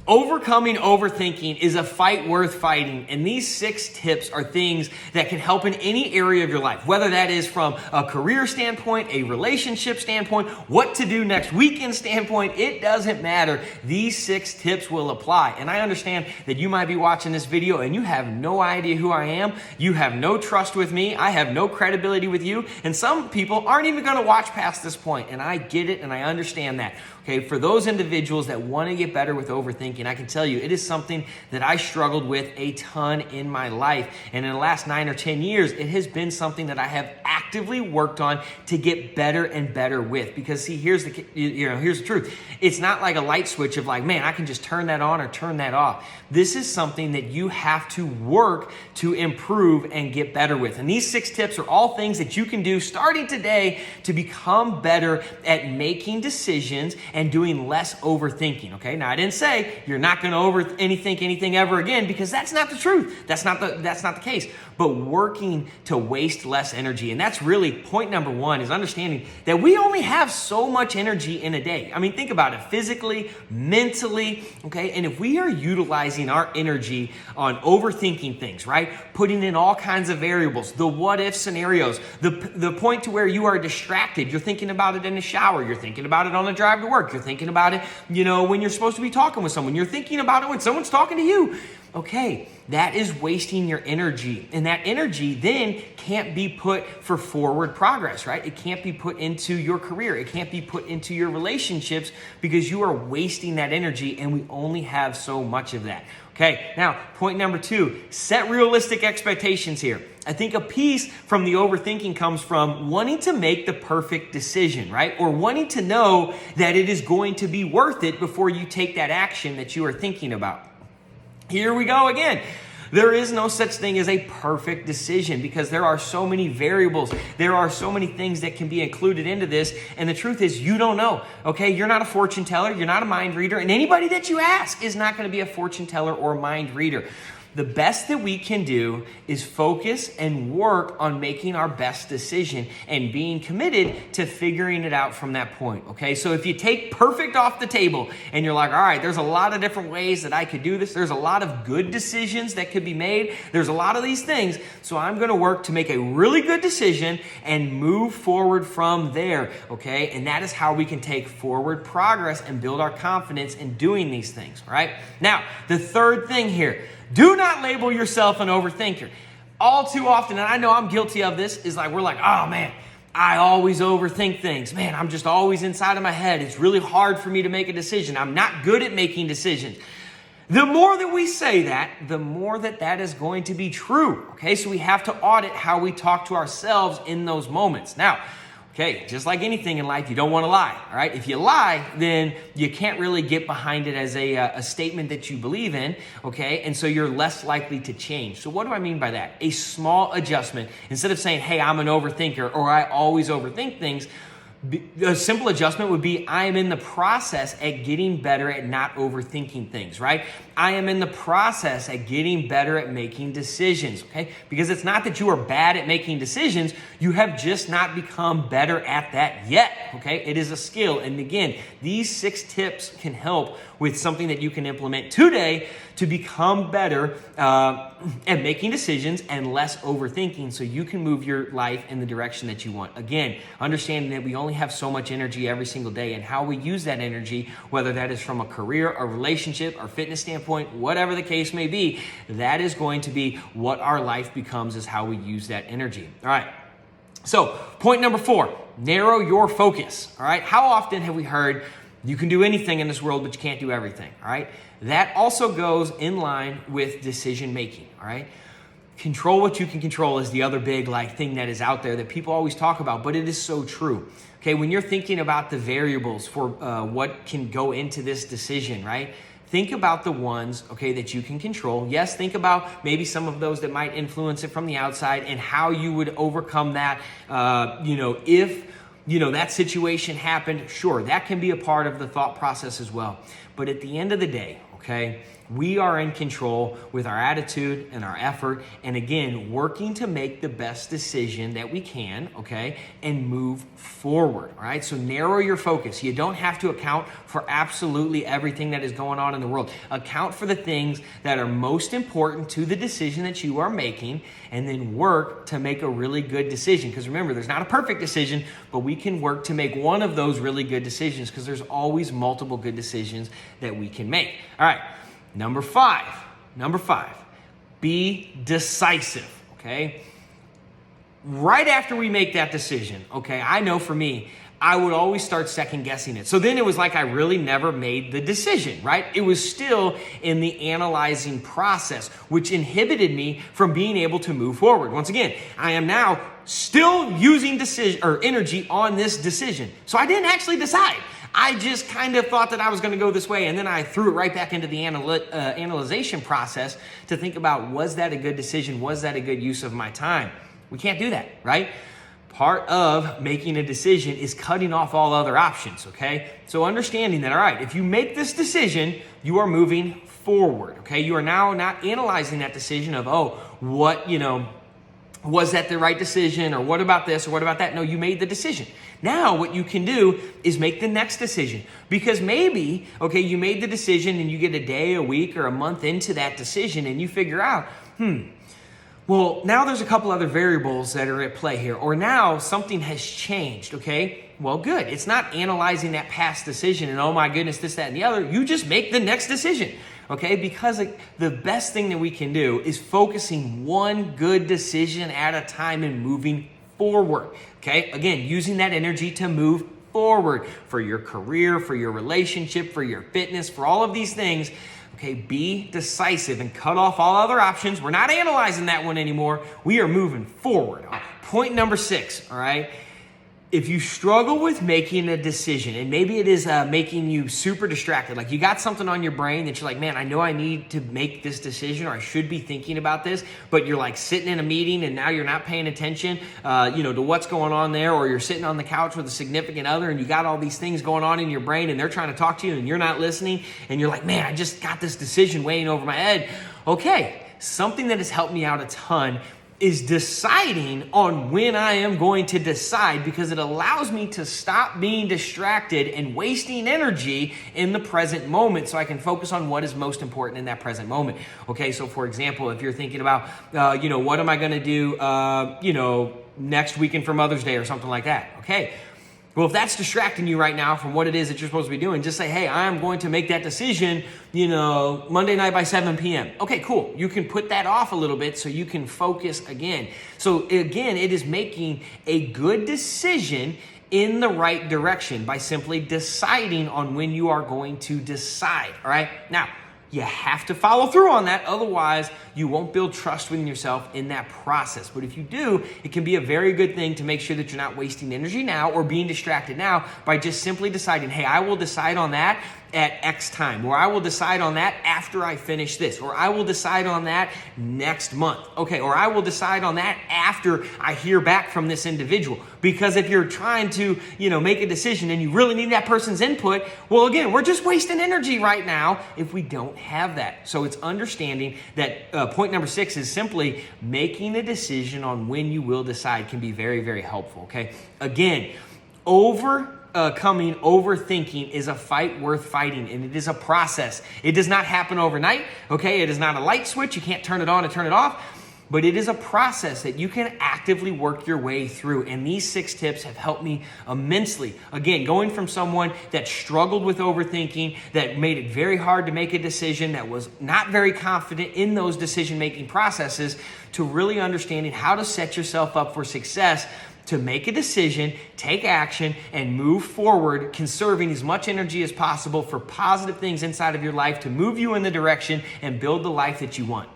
Overcoming overthinking is a fight worth fighting, and these 6 tips are things that can help in any area of your life, whether that is from a career standpoint, a relationship standpoint, what to do next weekend standpoint. It doesn't matter. These 6 tips will apply. And I understand that you might be watching this video and you have no idea who I am. You have no trust with me. I have no credibility with you. And some people aren't even going to watch past this point. And I get it and I understand that. Okay, for those individuals that want to get better with overthinking, I can tell you it is something that I struggled with a ton in my life. And in the last 9 or 10 years, it has been something that I have actively worked on to get better and better with. Because see, here's the truth. It's not like a light switch of like, man, I can just turn that on or turn that off. This is something that you have to work to improve and get better with. And these 6 tips are all things that you can do starting today to become better at making decisions and doing less overthinking, okay? Now, I didn't say you're not going to overthink anything ever again, because that's not the truth. That's not the case. But working to waste less energy. And that's really point number 1, is understanding that we only have so much energy in a day. I mean, think about it, physically, mentally, okay? And if we are utilizing our energy on overthinking things, right? Putting in all kinds of variables, the what if scenarios, the point to where you are distracted. You're thinking about it in the shower. You're thinking about it on the drive to work. You're thinking about it, when you're supposed to be talking with someone. You're thinking about it when someone's talking to you. Okay, that is wasting your energy. And that energy then can't be put for forward progress, right? It can't be put into your career. It can't be put into your relationships, because you are wasting that energy, and we only have so much of that. Okay, now point number 2, set realistic expectations here. I think a piece from the overthinking comes from wanting to make the perfect decision, right? Or wanting to know that it is going to be worth it before you take that action that you are thinking about. Here we go again. There is no such thing as a perfect decision, because there are so many variables. There are so many things that can be included into this. And the truth is, you don't know, okay? You're not a fortune teller. You're not a mind reader. And anybody that you ask is not going to be a fortune teller or a mind reader. The best that we can do is focus and work on making our best decision and being committed to figuring it out from that point, okay? So if you take perfect off the table and you're like, all right, there's a lot of different ways that I could do this. There's a lot of good decisions that could be made. There's a lot of these things. So I'm going to work to make a really good decision and move forward from there, okay? And that is how we can take forward progress and build our confidence in doing these things, right? Now, the third thing here, do not label yourself an overthinker. All too often, and I know I'm guilty of this, is like, we're like, oh man, I always overthink things. Man, I'm just always inside of my head. It's really hard for me to make a decision. I'm not good at making decisions. The more that we say that, the more that is going to be true. Okay, so we have to audit how we talk to ourselves in those moments. Now, okay, just like anything in life, you don't want to lie, all right? If you lie, then you can't really get behind it as a statement that you believe in, okay? And so you're less likely to change. So what do I mean by that? A small adjustment. Instead of saying, hey, I'm an overthinker, or I always overthink things, a simple adjustment would be, I am in the process at getting better at not overthinking things, right? I am in the process at getting better at making decisions, okay? Because it's not that you are bad at making decisions, you have just not become better at that yet, okay? It is a skill. And again, these 6 tips can help with something that you can implement today to become better at making decisions and less overthinking, so you can move your life in the direction that you want. Again, understanding that we only have so much energy every single day, and how we use that energy, whether that is from a career, a relationship, or fitness standpoint, whatever the case may be, that is going to be what our life becomes, is how we use that energy. All right. So point number 4, narrow your focus. All right. How often have we heard you can do anything in this world, but you can't do everything, all right? That also goes in line with decision making, all right? Control what you can control is the other big thing that is out there that people always talk about, but it is so true. Okay, when you're thinking about the variables for what can go into this decision, right? Think about the ones, okay, that you can control. Yes, think about maybe some of those that might influence it from the outside and how you would overcome that, if that situation happened. Sure, that can be a part of the thought process as well. But at the end of the day, okay, we are in control with our attitude and our effort, and again, working to make the best decision that we can, okay, and move forward, all right? So narrow your focus. You don't have to account for absolutely everything that is going on in the world. Account for the things that are most important to the decision that you are making, and then work to make a really good decision. Because remember, there's not a perfect decision, but we can work to make one of those really good decisions, because there's always multiple good decisions that we can make. All right. Number five, be decisive, okay? Right after we make that decision, okay, I know for me, I would always start second guessing it. So then it was like I really never made the decision, right? It was still in the analyzing process, which inhibited me from being able to move forward. Once again, I am now still using energy on this decision. So I didn't actually decide. I just kind of thought that I was going to go this way, and then I threw it right back into the analyzation process to think about, was that a good decision? Was that a good use of my time? We can't do that, right? Part of making a decision is cutting off all other options, okay? So understanding that, all right, if you make this decision, you are moving forward, okay? You are now not analyzing that decision of, was that the right decision, or what about this, or what about that? No, you made the decision. Now what you can do is make the next decision, because maybe, okay, you made the decision and you get a day, a week, or a month into that decision and you figure out, well, now there's a couple other variables that are at play here, or now something has changed, okay? Well, good. It's not analyzing that past decision and, oh my goodness, this, that, and the other. You just make the next decision, okay? Because the best thing that we can do is focusing one good decision at a time and moving forward, okay? Again, using that energy to move forward for your career, for your relationship, for your fitness, for all of these things. Okay, be decisive and cut off all other options. We're not analyzing that one anymore. We are moving forward. Point number 6, all right? If you struggle with making a decision, and maybe it is making you super distracted, like you got something on your brain that you're like, man, I know I need to make this decision, or I should be thinking about this, but you're like sitting in a meeting and now you're not paying attention, to what's going on there, or you're sitting on the couch with a significant other and you got all these things going on in your brain and they're trying to talk to you and you're not listening, and you're like, man, I just got this decision weighing over my head. Okay, something that has helped me out a ton is deciding on when I am going to decide, because it allows me to stop being distracted and wasting energy in the present moment, so I can focus on what is most important in that present moment. Okay, so for example, if you're thinking about, what am I going to do, next weekend for Mother's Day or something like that. Okay. Well, if that's distracting you right now from what it is that you're supposed to be doing, just say, hey, I'm going to make that decision, Monday night by 7 p.m. Okay, cool. You can put that off a little bit so you can focus again. So again, it is making a good decision in the right direction by simply deciding on when you are going to decide, all right? Now, you have to follow through on that. Otherwise, you won't build trust within yourself in that process. But if you do, it can be a very good thing to make sure that you're not wasting energy now or being distracted now by just simply deciding, hey, I will decide on that at X time, or I will decide on that after I finish this, or I will decide on that next month. Okay, or I will decide on that after I hear back from this individual. Because if you're trying to, make a decision and you really need that person's input, well, again, we're just wasting energy right now if we don't have that. So it's understanding that point number 6 is simply making a decision on when you will decide can be very, very helpful, okay? Again, overthinking is a fight worth fighting, and it is a process. It does not happen overnight, okay? It is not a light switch. You can't turn it on and turn it off, but it is a process that you can actively work your way through, and these 6 tips have helped me immensely. Again, going from someone that struggled with overthinking, that made it very hard to make a decision, that was not very confident in those decision-making processes, to really understanding how to set yourself up for success, to make a decision, take action, and move forward, conserving as much energy as possible for positive things inside of your life to move you in the direction and build the life that you want.